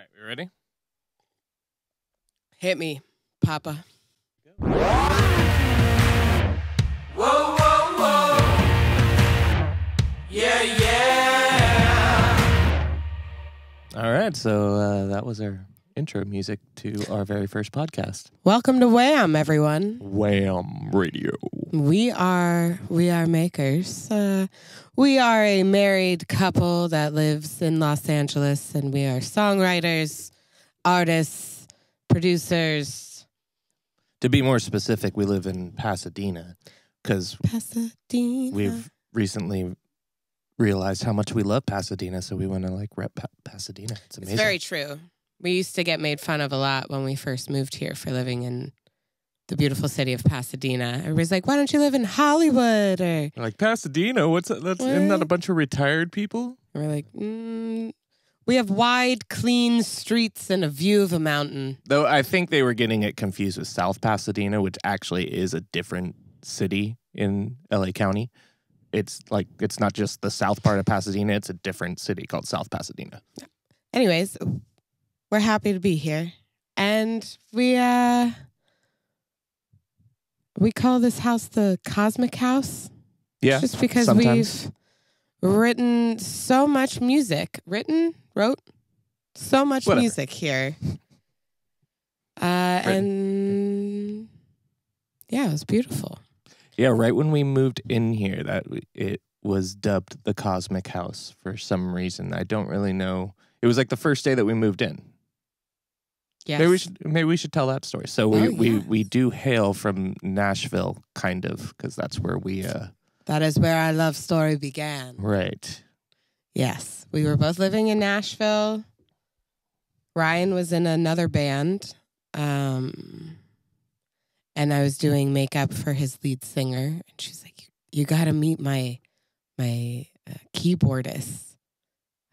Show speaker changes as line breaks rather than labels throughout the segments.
right, we ready?
Hit me, Papa.
Whoa, whoa, whoa. Yeah, yeah.
All right, so that was our intro music to our very first podcast.
Welcome to WAM, everyone.
WAM Radio.
We are makers. We are a married couple that lives in Los Angeles, and we are songwriters, artists, producers.
To be more specific, we live in Pasadena because we've recently realized how much we love Pasadena, so we want to rep Pasadena. It's amazing.
It's very true. We used to get made fun of a lot when we first moved here for living in the beautiful city of Pasadena. Everybody's like, why don't you live in Hollywood? Or
Like, Pasadena? What's that? Isn't that a bunch of retired people?
we're like, we have wide, clean streets and a view of a mountain.
Though I think they were getting it confused with South Pasadena, which actually is a different city in LA County. It's not just the south part of Pasadena, it's a different city called South Pasadena.
Anyways, we're happy to be here. And we call this house the Cosmic House.
Yeah.
Just because
sometimes.
we've written so much music. Wrote so much
Whatever.
music here. And yeah, it was beautiful.
Yeah, right when we moved in here, it was dubbed the Cosmic House for some reason. I don't really know. It was like the first day that we moved in.
Yes.
Maybe we should tell that story. So we do hail from Nashville, kind of, because that's where we.
That is where our love story began.
Right.
Yes, we were both living in Nashville. Ryan was in another band, and I was doing makeup for his lead singer. And she's like, "You got to meet my keyboardist.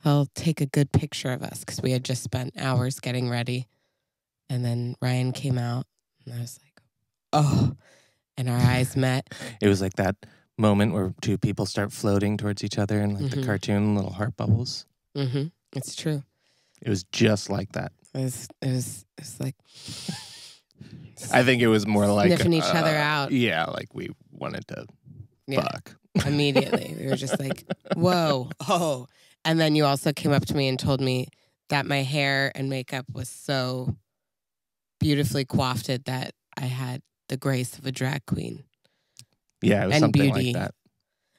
He'll take a good picture of us," because we had just spent hours getting ready. And then Ryan came out, and I was like, "Oh!" And our eyes met.
It was like that moment where two people start floating towards each other in the cartoon little heart bubbles.
Mm-hmm. It's true.
It was just like that.
It was like
I think it was more like
sniffing each other out.
Yeah, like we wanted to fuck.
Immediately. We were just like, whoa, oh. And then you also came up to me and told me that my hair and makeup was so beautifully coiffed that I had the grace of a drag queen.
Yeah, it was
and
something
beauty.
like that.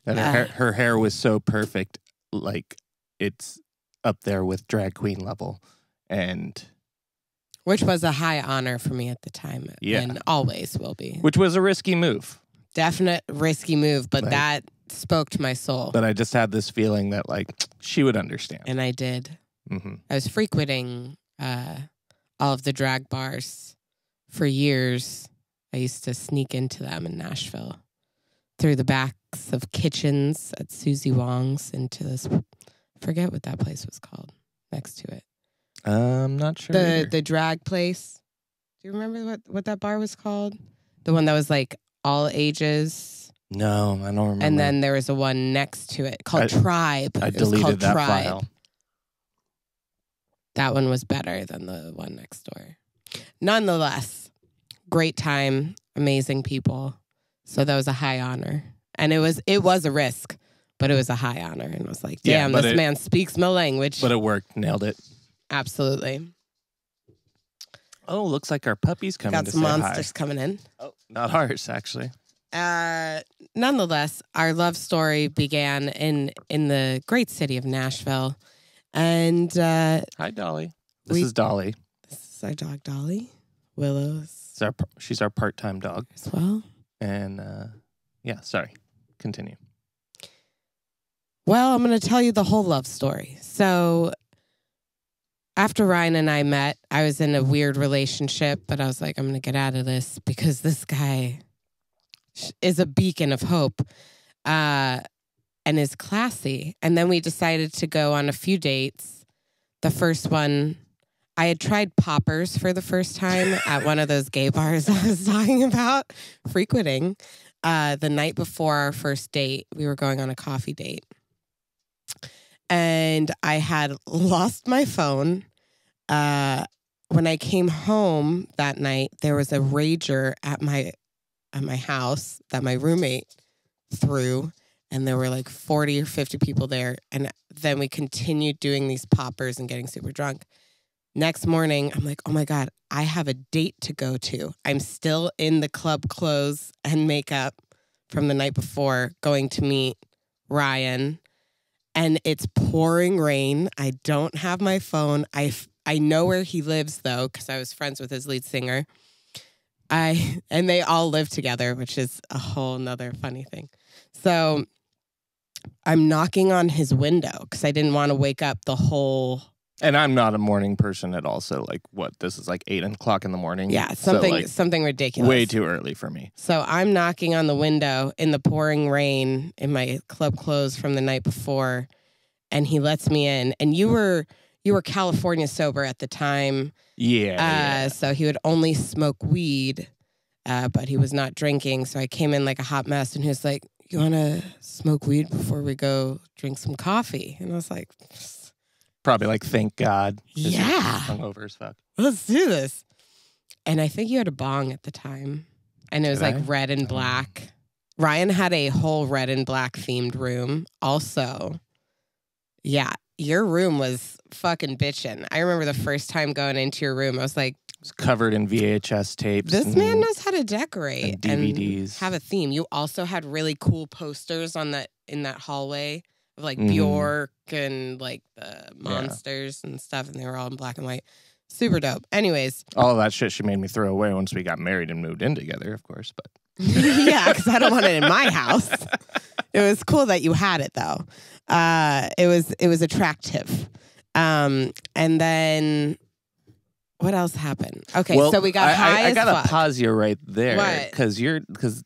And her hair was so perfect, like it's up there with drag queen level.
Which was a high honor for me at the time.
Yeah.
And always will be.
Which was a risky move.
Definite risky move, but that spoke to my soul.
But I just had this feeling that she would understand.
And I did.
Mm-hmm.
I was frequenting all of the drag bars for years. I used to sneak into them in Nashville through the backs of kitchens at Susie Wong's into this. Forget what that place was called next to it.
I'm not sure.
The drag place. Do you remember what that bar was called? The one that was like all ages.
No, I don't remember.
And then there was a one next to it called Tribe.
I deleted that file.
That one was better than the one next door. Nonetheless, great time, amazing people. So that was a high honor. And it was a risk, but it was a high honor. And I was like, damn, this man speaks my language.
But it worked. Nailed it.
Absolutely.
Oh, looks like our puppy's coming
Got
to
some
say
monsters
hi.
coming in.
Oh, not ours, actually.
Nonetheless, our love story began in the great city of Nashville. And
hi, Dolly. This is Dolly.
This is our dog, Dolly. Willow's.
She's our part-time dog.
As well.
And, sorry. Continue.
Well, I'm going to tell you the whole love story. So after Ryan and I met, I was in a weird relationship, but I was like, I'm going to get out of this because this guy is a beacon of hope and is classy. And then we decided to go on a few dates. The first one, I had tried poppers for the first time at one of those gay bars I was talking about frequenting. The night before our first date, we were going on a coffee date. And I had lost my phone. when I came home that night, there was a rager at my house that my roommate threw, and there were like 40 or 50 people there. And then we continued doing these poppers and getting super drunk. Next morning, I'm like, oh my God, I have a date to go to. I'm still in the club clothes and makeup from the night before, going to meet Ryan. And it's pouring rain. I don't have my phone. I know where he lives, though, because I was friends with his lead singer. And they all live together, which is a whole nother funny thing. So I'm knocking on his window because I didn't want to wake up the whole...
And I'm not a morning person at all. So like this is like 8 o'clock in the morning.
Yeah,
something
something ridiculous.
Way too early for me.
So I'm knocking on the window in the pouring rain in my club clothes from the night before, and he lets me in. And you were California sober at the time.
Yeah.
So he would only smoke weed, but he was not drinking. So I came in like a hot mess, and he was like, "You want to smoke weed before we go drink some coffee?" And I was like...
Probably like, thank God.
Yeah.
Hungover as fuck.
Let's do this. And I think you had a bong at the time. And it was like red and black. Ryan had a whole red and black themed room. Also, yeah, your room was fucking bitchin'. I remember the first time going into your room, I was like,
it was covered in VHS tapes.
This man knows how to decorate
and DVDs.
And have a theme. You also had really cool posters in that hallway. Of like Bjork and like the monsters and stuff, and they were all in black and white. Super dope. Anyways.
All of that shit she made me throw away once we got married and moved in together, of course. But
yeah, because I don't want it in my house. It was cool that you had it though. It was attractive. And then what else happened? Okay,
well,
so we got high
I
as
gotta
fuck.
pause you right there because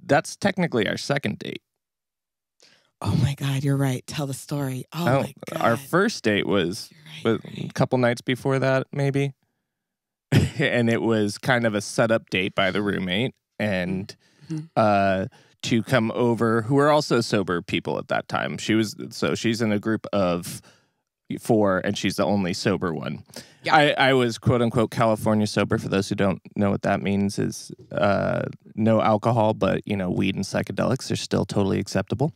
that's technically our second date.
Oh my God, you're right. Tell the story. Oh my God.
Our first date was a couple nights before that, maybe. And it was kind of a setup date by the roommate and to come over, who were also sober people at that time. She's in a group of 4 and she's the only sober one. Yeah. I was quote unquote California sober. For those who don't know what that means, is no alcohol, but weed and psychedelics are still totally acceptable.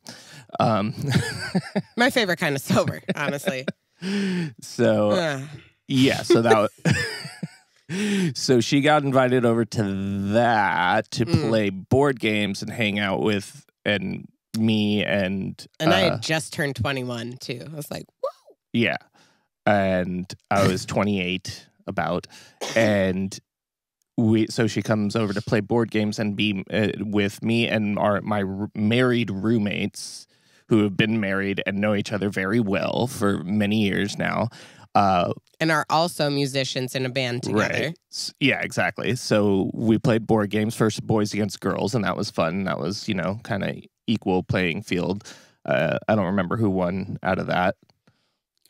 My favorite kind of sober, honestly.
So yeah, so that so she got invited over to that to play board games and hang out with me and
I had just turned 21 too. I was like, whoa.
Yeah. And I was 28 about, and so she comes over to play board games and be with me and my married roommates who have been married and know each other very well for many years now.
And are also musicians in a band together.
Right. Yeah, exactly. So we played board games, first boys against girls, and that was fun. That was, kind of equal playing field. I don't remember who won out of that.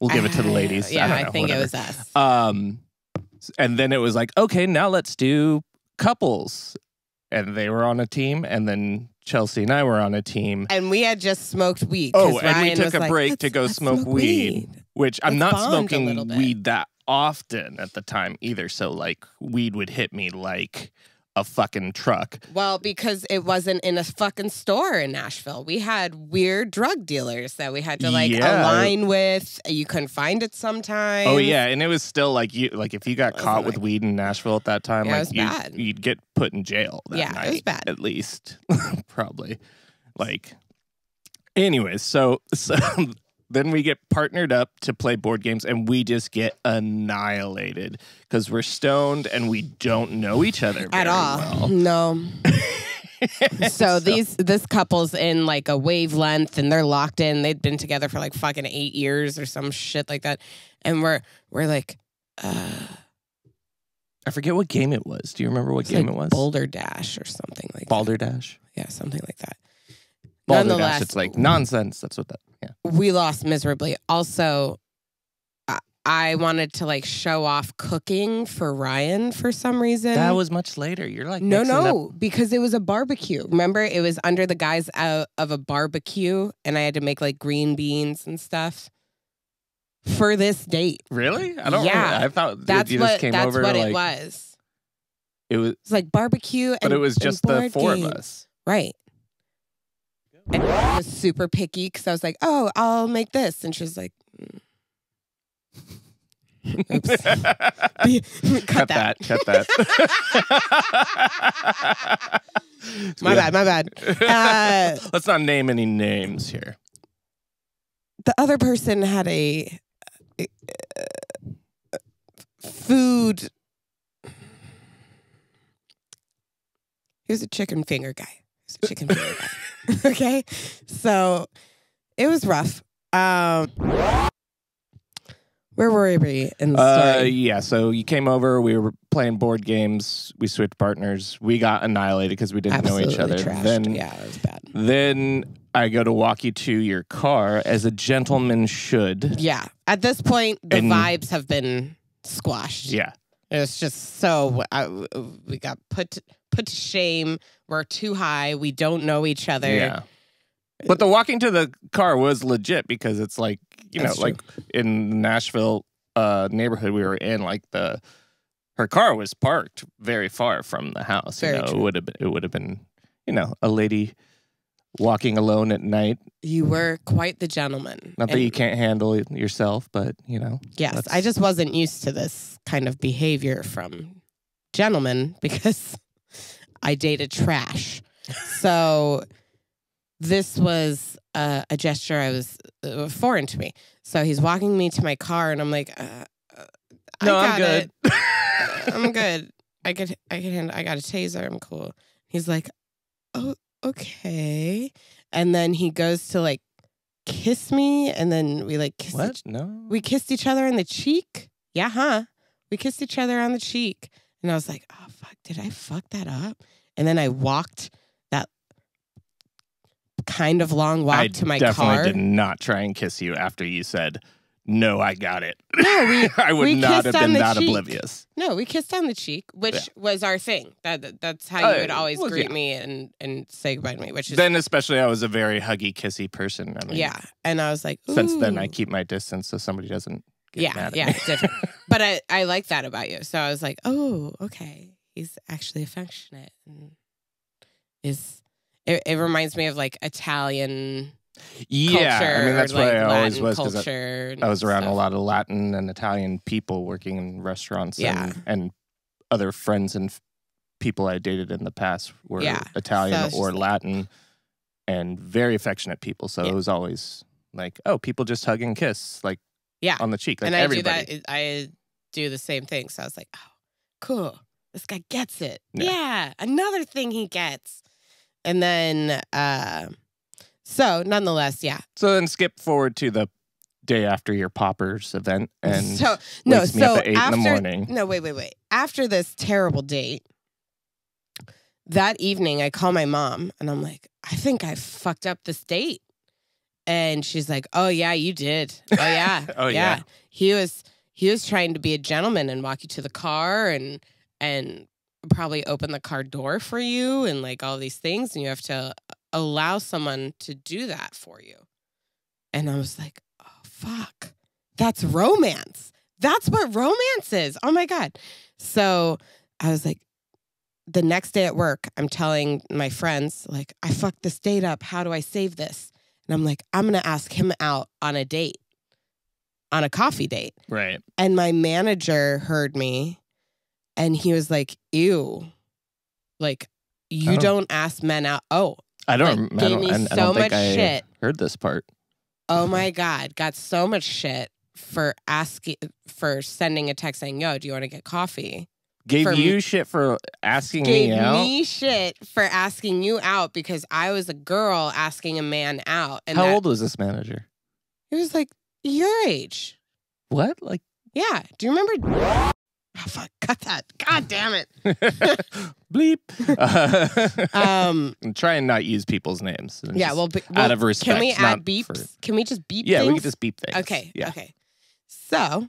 We'll give it to the ladies.
Yeah,
I
think it was us.
And then it was like, okay, now let's do couples. And they were on a team, and then Chelsea and I were on a team.
And we had just smoked weed.
Oh, and
Ryan
we took a break to go smoke weed. Which I'm not smoking weed that often at the time either. So like weed would hit me like a fucking truck.
Well, because it wasn't in a fucking store in Nashville. We had weird drug dealers that we had to align with. You couldn't find it sometimes.
Oh yeah, and it was still like if you got caught with weed in Nashville at that time,
it was bad.
You'd get put in jail that night.
It was bad.
At least. Probably. Anyways, so then we get partnered up to play board games, and we just get annihilated because we're stoned and we don't know each other
at all.
Well.
No. So this couple's in like a wavelength, and they're locked in. They'd been together for like fucking 8 years or some shit like that, and we're like,
I forget what game it was. Do you remember what game it was?
Boulder Dash or something like
Boulder Dash?
Yeah, something like that.
Boulder Dash, it's like nonsense. That's what that, yeah.
We lost miserably. Also, I wanted to like show off cooking for Ryan for some reason.
That was much later. You're like,
no, because it was a barbecue. Remember, it was under the guise of a barbecue, and I had to make like green beans and stuff. for this date.
Really? I don't.
Yeah.
Remember. I thought
That's
you
what
just came
that's
over
what
to,
it
like,
was.
It was,
It's like barbecue,
but
and
it was
and
just the
board
four
games.
of us.
Right. And I was super picky because I was like, "Oh, I'll make this," and she was like, "Oops, cut that.
Cut that.
My bad.
Let's not name any names here.
The other person had a food. He was a chicken finger guy. Okay, so it was rough. Where were we in the story?
Yeah, so you came over. We were playing board games. We switched partners. We got annihilated because we didn't know each other.
Trashed.
Then,
yeah, it was bad.
Then I go to walk you to your car, as a gentleman should.
Yeah, at this point, the
And-
vibes have been squashed.
Yeah.
It was just so we got put to shame. We're too high. We don't know each other.
Yeah. But the walking to the car was legit because it's like,
That's true.
like in the Nashville neighborhood we were in, like her car was parked very far from the house.
Very
It
true.
would have been, a lady walking alone at night.
You were quite the gentleman.
Not that
And
you can't handle it yourself, but
yes,
that's-
I just wasn't used to this kind of behavior from gentlemen because I dated trash. So this was a gesture I was foreign to me. So he's walking me to my car, and I'm like,
No, I'm
got
good.
it. I'm good. I got a taser. I'm cool. He's like, oh, okay. And then he goes to like kiss me, and then we like kissed.
What? No.
We kissed each other on the cheek. Yeah, huh? We kissed each other on the cheek, and I was like, oh fuck, did I fuck that up? And then I walked that kind of long walk to my
definitely
car.
did not try and kiss you after you said, no, I got it.
No,
I would
we
not
kissed
have
on
been
the
that
cheek.
oblivious.
No, we kissed on the cheek, which was our thing. That's how you would always
well,
greet
yeah.
me and say goodbye to me, which is
Then especially I was a very huggy, kissy person. I mean,
yeah. And I was like, ooh.
Since then I keep my distance so somebody doesn't get mad at me.
it's different. But I like that about you. So I was like, oh, okay, he's actually affectionate. And it reminds me of like Italian
Yeah,
culture.
I mean that's
or
what
like
I always
Latin
was because
culture.
I was around
stuff.
a lot of Latin and Italian people working in restaurants.
Yeah.
and other friends and people I dated in the past were
Yeah.
Italian
So it's
or
just like-
Latin and very affectionate people. So
Yeah.
it was always like, oh, people just hug and kiss like
Yeah.
on the cheek. Like
And
everybody.
I do the same thing. So I was like, oh, cool. This guy gets it.
Yeah.
Yeah. Another thing he gets. And then, so nonetheless, yeah.
So then skip forward to the day after your poppers event and
so no,
wakes me
so
up at 8
after,
in the morning.
No, wait. After this terrible date, that evening I call my mom and I'm like, I think I fucked up this date. And she's like, oh yeah, you did. Oh yeah.
Oh, yeah.
He was trying to be a gentleman and walk you to the car and probably open the car door for you and like all these things. And you have to allow someone to do that for you. And I was like, oh, fuck. That's romance. That's what romance is. Oh my God. So I was like, the next day at work, I'm telling my friends, like, I fucked this date up. How do I save this? And I'm like, I'm going to ask him out on a date, on a coffee date.
Right.
And my manager heard me and he was like, ew, like, you don't ask men out. Oh,
I don't.
Like, gave me
I
so
don't think
much
I
shit.
heard this part.
oh my God, got so much shit for sending a text saying, yo, do you want to get coffee?
Gave
For
you
me-
shit for asking
Gave
me out.
me shit for asking you out because I was a girl asking a man out. And
How
that-
old was this manager?
He was like, your age.
What? Like
Yeah. Do you remember? Oh, fuck. Cut that. God damn it.
bleep.
Um,
And try and not use people's names. And
yeah.
just-
Well,
out of respect.
can we add
not
beeps?
for-
Can we just beep
yeah,
things?
we could just beep things.
Okay.
Yeah.
Okay. So,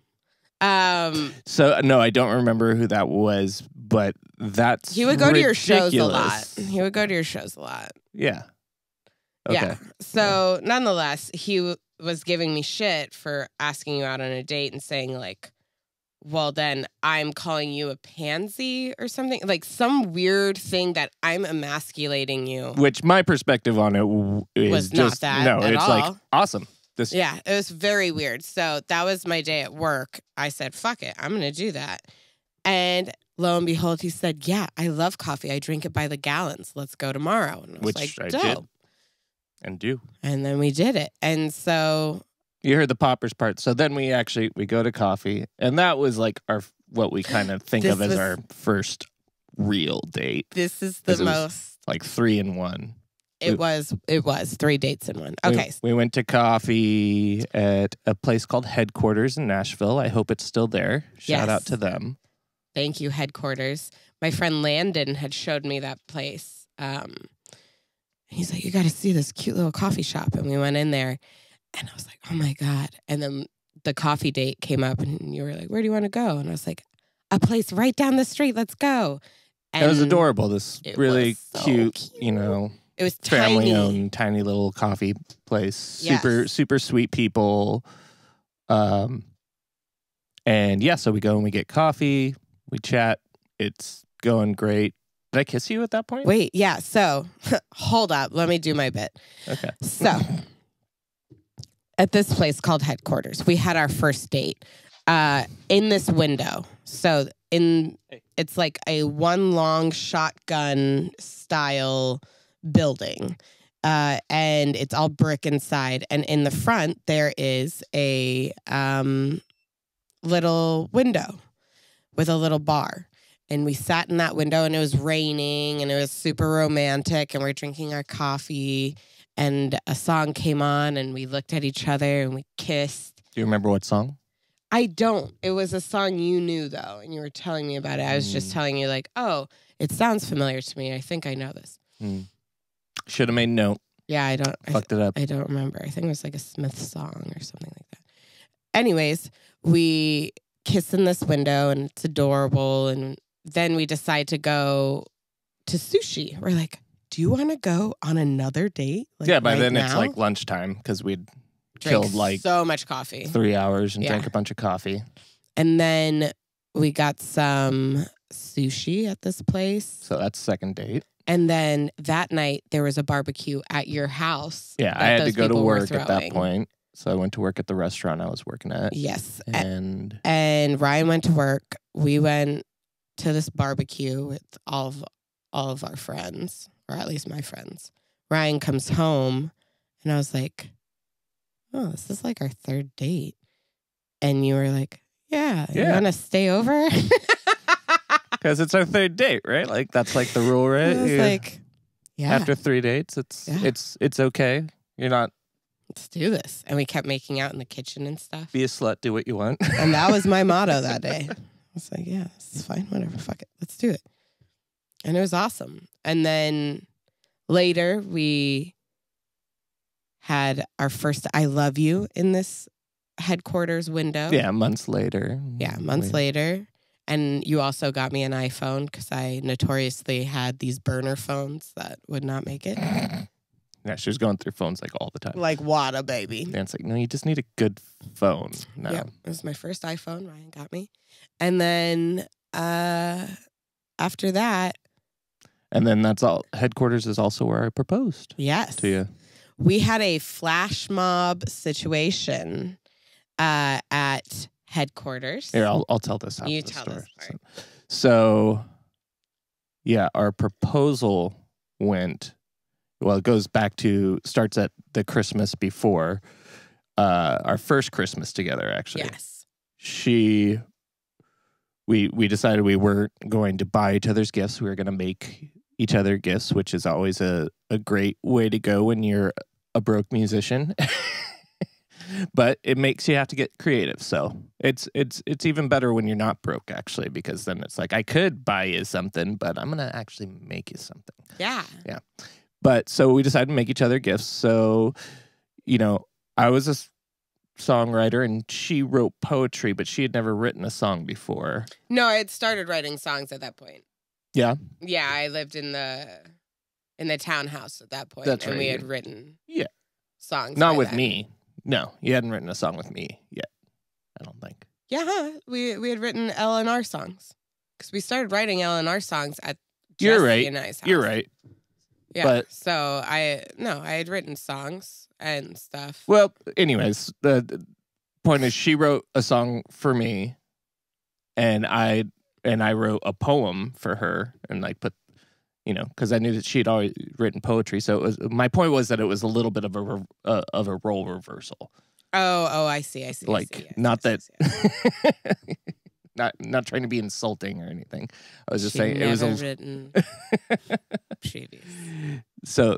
So no, I don't remember who that was, but that's
he would go to your shows a lot.
ridiculous.
He would go to your shows a lot.
Yeah. Okay.
Yeah. So nonetheless, he was giving me shit for asking you out on a date and saying like, well, then I'm calling you a pansy or something, like some weird thing that I'm emasculating you.
Which my perspective on it is
Was
just
not that
no.
at
It's
all.
like awesome. This
Yeah, it was very weird. So that was my day at work. I said, fuck it, I'm going to do that. And lo and behold, he said, yeah, I love coffee. I drink it by the gallons. Let's go tomorrow. And I was
which
like,
I
dope.
did and do.
And then we did it. And so
You heard the poppers part. So then we go to coffee, and that was like our what we kind of think
This
of as
was-
our first real date.
this is the
'Cause it was
most,
like 3 in 1.
it was 3 dates in one. Okay.
We went to coffee at a place called Headquarters in Nashville. I hope it's still there. Shout
Yes.
out to them.
Thank you, Headquarters. My friend Landon had showed me that place. He's like, you got to see this cute little coffee shop. And we went in there and I was like, oh my God. And then the coffee date came up and you were like, where do you want to go? And I was like, a place right down the street. Let's go. And
It was adorable. This
it
really
was so
cute,
cute. It was
family
tiny.
owned, tiny little coffee place.
Yes.
Super sweet people. And yeah, so we go and we get coffee, we chat. It's going great. Did I kiss you at that point?
Wait, yeah. So hold up. Let me do my bit.
Okay.
So at this place called Headquarters, we had our first date in this window. So it's like a one long shotgun style building. And it's all brick inside. And in the front, there is a little window with a little bar. And we sat in that window and it was raining and it was super romantic and we're drinking our coffee and a song came on and we looked at each other and we kissed.
Do you remember what song?
I don't. It was a song you knew though and you were telling me about it. I was just telling you like, oh, it sounds familiar to me. I think I know this.
Should have made a note.
Yeah, I don't.
Fucked it up.
I don't remember. I think it was like a Smith song or something like that. Anyways, we kiss in this window and it's adorable. And then we decide to go to sushi. We're like, do you want to go on another date? Like,
Yeah, by
right
then it's
now?
like lunchtime because we'd
Drank
killed like
so much coffee.
3 hours and
Yeah.
drank a bunch of coffee.
And then we got some sushi at this place.
So that's second date.
And then that night there was a barbecue at your house.
Yeah,
that
I had to
those
go to
people were
work at that
throwing.
point. So I went to work at the restaurant I was working at.
Yes.
And
And Ryan went to work. We went to this barbecue with all of our friends, or at least my friends. Ryan comes home, and I was like, "Oh, this is like our third date." And you were like, "Yeah, you
Yeah.
want to stay over?"
because it's our third date, right? Like that's like the rule, right?
I was
Yeah.
like, "Yeah,
After 3 dates,
Yeah.
it's okay. You're not
let's do this." And we kept making out in the kitchen and stuff.
be a slut, do what you want.
And that was my motto that day. I was like, yeah, this is fine. Whatever. Fuck it. Let's do it. And it was awesome. And then later we had our first I love you in this Headquarters window.
Yeah, months later.
Yeah, months later. And you also got me an iPhone because I notoriously had these burner phones that would not make it.
Yeah, she was going through phones like all the time.
Like, what a baby.
And it's like, no, you just need a good phone. No.
Yeah, it was my first iPhone. Ryan got me. And then after that,
And then that's all. Headquarters is also where I proposed
yes.
to you.
We had a flash mob situation at Headquarters.
Here, I'll tell this half
You
of the
tell
story.
this part.
So, yeah, our proposal went. Well, it goes back to starts at the Christmas before our first Christmas together. Actually,
Yes.
we decided we weren't going to buy each other's gifts. We were going to make each other gifts, which is always a great way to go when you're a broke musician. But it makes you have to get creative. So it's even better when you're not broke, actually, because then it's like I could buy you something, but I'm gonna actually make you something.
Yeah.
But so we decided to make each other gifts. So, I was a songwriter and she wrote poetry, but she had never written a song before.
No, I had started writing songs at that point.
Yeah.
Yeah, I lived in in the townhouse at that point.
That's
and
right,
we
yeah.
had written
Yeah.
songs.
Not
by
with
then.
me. No, you hadn't written a song with me yet. I don't think.
Yeah, huh? We had written L&R songs because we started writing L&R songs at
You're
Jesse
right.
and I's house.
You're right.
Yeah.
But-
So I had written songs and stuff.
Well, anyways, the point is she wrote a song for me, and I wrote a poem for her, and like put, because I knew that she had always written poetry. So it was, my point was that it was a little bit of a role reversal.
Oh, I see.
Like,
Yes,
not
yes,
that.
yes.
Not trying to be insulting or anything. I was just
She
saying it was
never
a
written previous.
So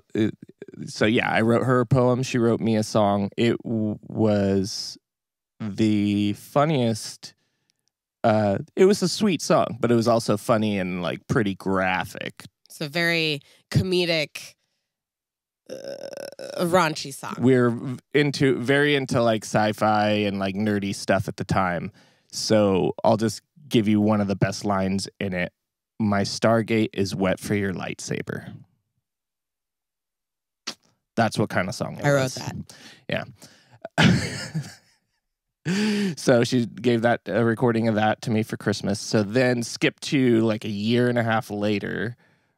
yeah, I wrote her a poem. She wrote me a song. It was the funniest. It was a sweet song, but it was also funny and like pretty graphic.
It's a very comedic, raunchy song.
We're very into like sci-fi and like nerdy stuff at the time. So I'll just give you one of the best lines in it. My Stargate is wet for your lightsaber. That's what kind of song it
I wrote
was.
that.
Yeah. So she gave a recording of that to me for Christmas. So then skip to like a year and a half later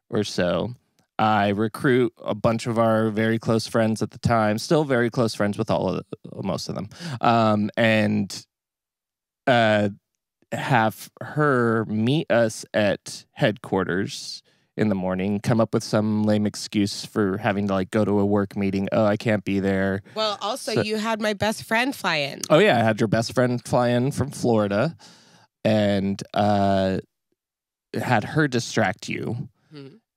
or so, I recruit a bunch of our very close friends at the time, still very close friends with most of them, and have her meet us at headquarters in the morning, come up with some lame excuse for having to like go to a work meeting. Oh, I can't be there.
Well, also you had my best friend fly in.
Oh yeah, I had your best friend fly in from Florida, and had her distract you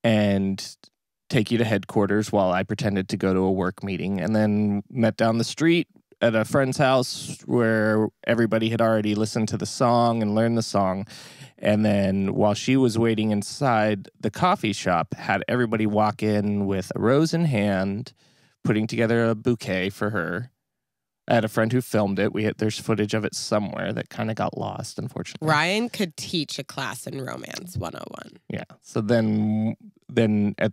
and take you to headquarters while I pretended to go to a work meeting, and then met down the street at a friend's house where everybody had already listened to the song and learned the song. And then while she was waiting inside the coffee shop, had everybody walk in with a rose in hand, putting together a bouquet for her. I had a friend who filmed it. There's footage of it somewhere that kind of got lost, unfortunately.
Ryan could teach a class in Romance 101.
Yeah. So then at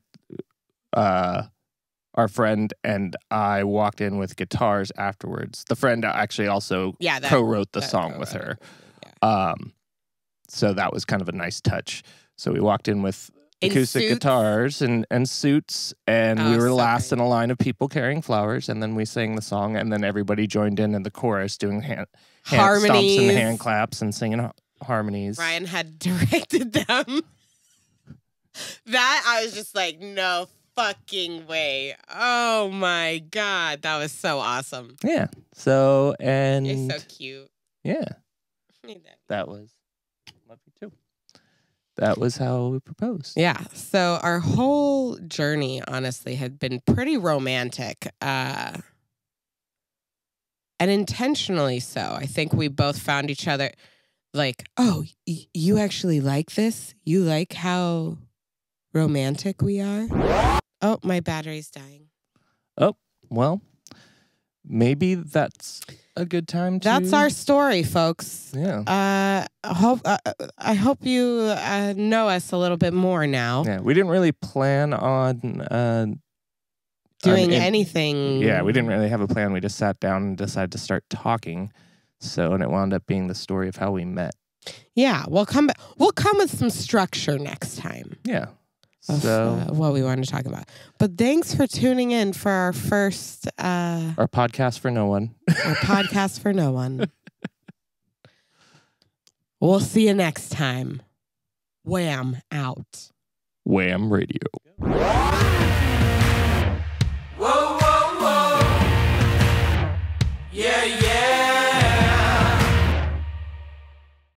our friend and I walked in with guitars afterwards. The friend actually also co-wrote the song with her.
Yeah.
So that was kind of a nice touch. So we walked in with
In
acoustic
suits?
guitars and suits, and
Oh,
we were
so
last
great.
in a line of people carrying flowers, and then we sang the song, and then everybody joined in the chorus doing hand stomps
Harmonies.
and hand claps and singing harmonies.
Ryan had directed them. That I was just like, no fucking way. Oh my God. That was so awesome.
Yeah. So, and
You're so cute.
yeah, that was, love you too. That was how we proposed.
Yeah. So our whole journey, honestly, had been pretty romantic. And intentionally so. I think we both found each other like, oh, you actually like this? You like how romantic we are? Oh, my battery's dying.
Oh, well, maybe that's a good time to...
That's our story, folks.
Yeah.
I hope you know us a little bit more now.
Yeah, we didn't really plan on...
Doing anything.
Yeah, we didn't really have a plan. We just sat down and decided to start talking. So, and it wound up being the story of how we met.
Yeah, we'll come back. We'll come with some structure next time.
Yeah.
Of,
So,
what we want to talk about. But thanks for tuning in for our first
our podcast for no one.
our podcast for no one. We'll see you next time. Wham out.
WAM Radio.
Whoa, whoa, whoa. Yeah, yeah.